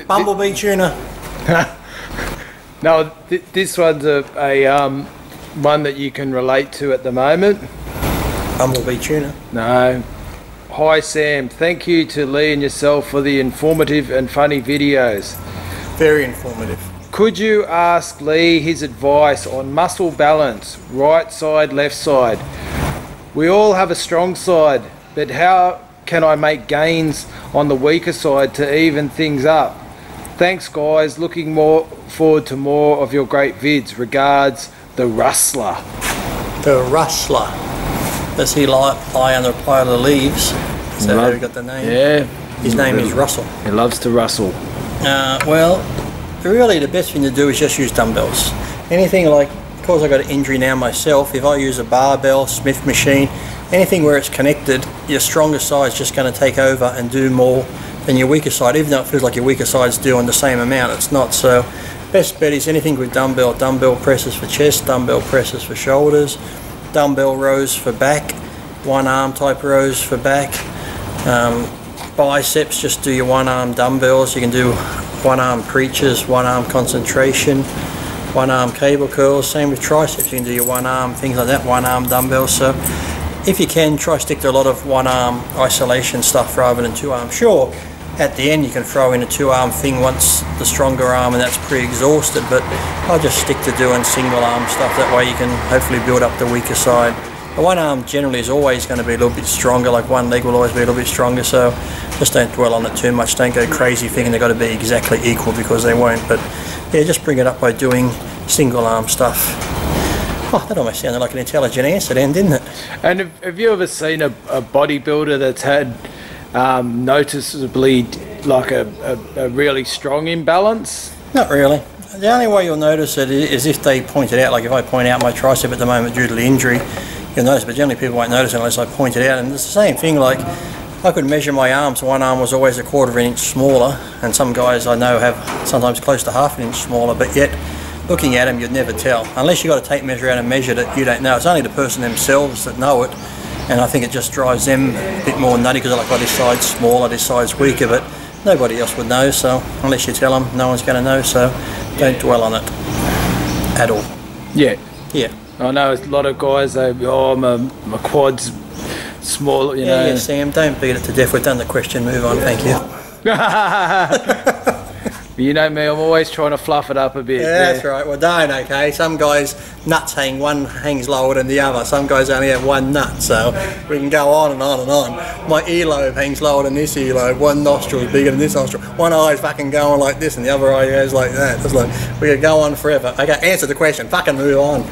Bumblebee tuna. No, this one's a one that you can relate to at the moment. Bumblebee tuna. No. Hi Sam, thank you to Lee and yourself for the informative and funny videos. Very informative. Could you ask Lee his advice on muscle balance, right side, left side? We all have a strong side, but how can I make gains on the weaker side to even things up? Thanks guys, looking forward to more of your great vids. Regards, the Rustler. The Rustler. Does he lie under a pile of leaves? Is that how he got the name? Yeah. His name is Russell. He loves to rustle. Well, really the best thing to do is just use dumbbells. Anything like, because I got an injury now myself, if I use a barbell, Smith machine, anything where it's connected, your stronger side's just going to take over and do more than your weaker side, even though it feels like your weaker side's doing the same amount. It's not. So best bet is anything with dumbbell presses for chest, dumbbell presses for shoulders, dumbbell rows for back, one arm type rows for back. Biceps, just do your one arm dumbbells. You can do one arm preachers, one arm concentration, one arm cable curls. Same with triceps, you can do your one arm, things like that, one arm dumbbells. So if you can, try stick to a lot of one arm isolation stuff rather than two arm. Sure, at the end you can throw in a two arm thing once the stronger arm and that's pre-exhausted, but I'll just stick to doing single arm stuff. That way you can hopefully build up the weaker side. The one arm generally is always going to be a little bit stronger, like one leg will always be a little bit stronger, so just don't dwell on it too much. Don't go crazy thinking they've got to be exactly equal, because they won't. But yeah, just bring it up by doing single arm stuff. Oh, that almost sounded like an intelligent answer then, didn't it? And have you ever seen a bodybuilder that's had noticeably like a really strong imbalance? Not really. The only way you'll notice it is if they point it out. Like if I point out my tricep at the moment due to the injury, you'll notice, but generally people won't notice unless I point it out. And it's the same thing, like I could measure my arms, one arm was always a quarter of an inch smaller, and some guys I know have sometimes close to half an inch smaller, but yet looking at them you'd never tell. Unless you've got a tape measure out and measure it, you don't know. It's only the person themselves that know it, and I think it just drives them a bit more nutty because they're like, oh, this side's smaller, this side's weaker, but nobody else would know, so unless you tell them, no one's going to know, so don't dwell on it at all. Yeah. Yeah. I know a lot of guys, they, oh, my quad's small, you know. Yeah, Sam, don't beat it to death. We've done the question, move on, thank you. You know me, I'm always trying to fluff it up a bit. Yeah, that's right. Well, don't, okay. Some guys, nuts one hangs lower than the other. Some guys only have one nut, so we can go on and on and on. My earlobe hangs lower than this earlobe. One nostril is bigger than this nostril. One eye's fucking going like this and the other eye goes like that. It's like, we could go on forever. Okay, answer the question. Fucking move on.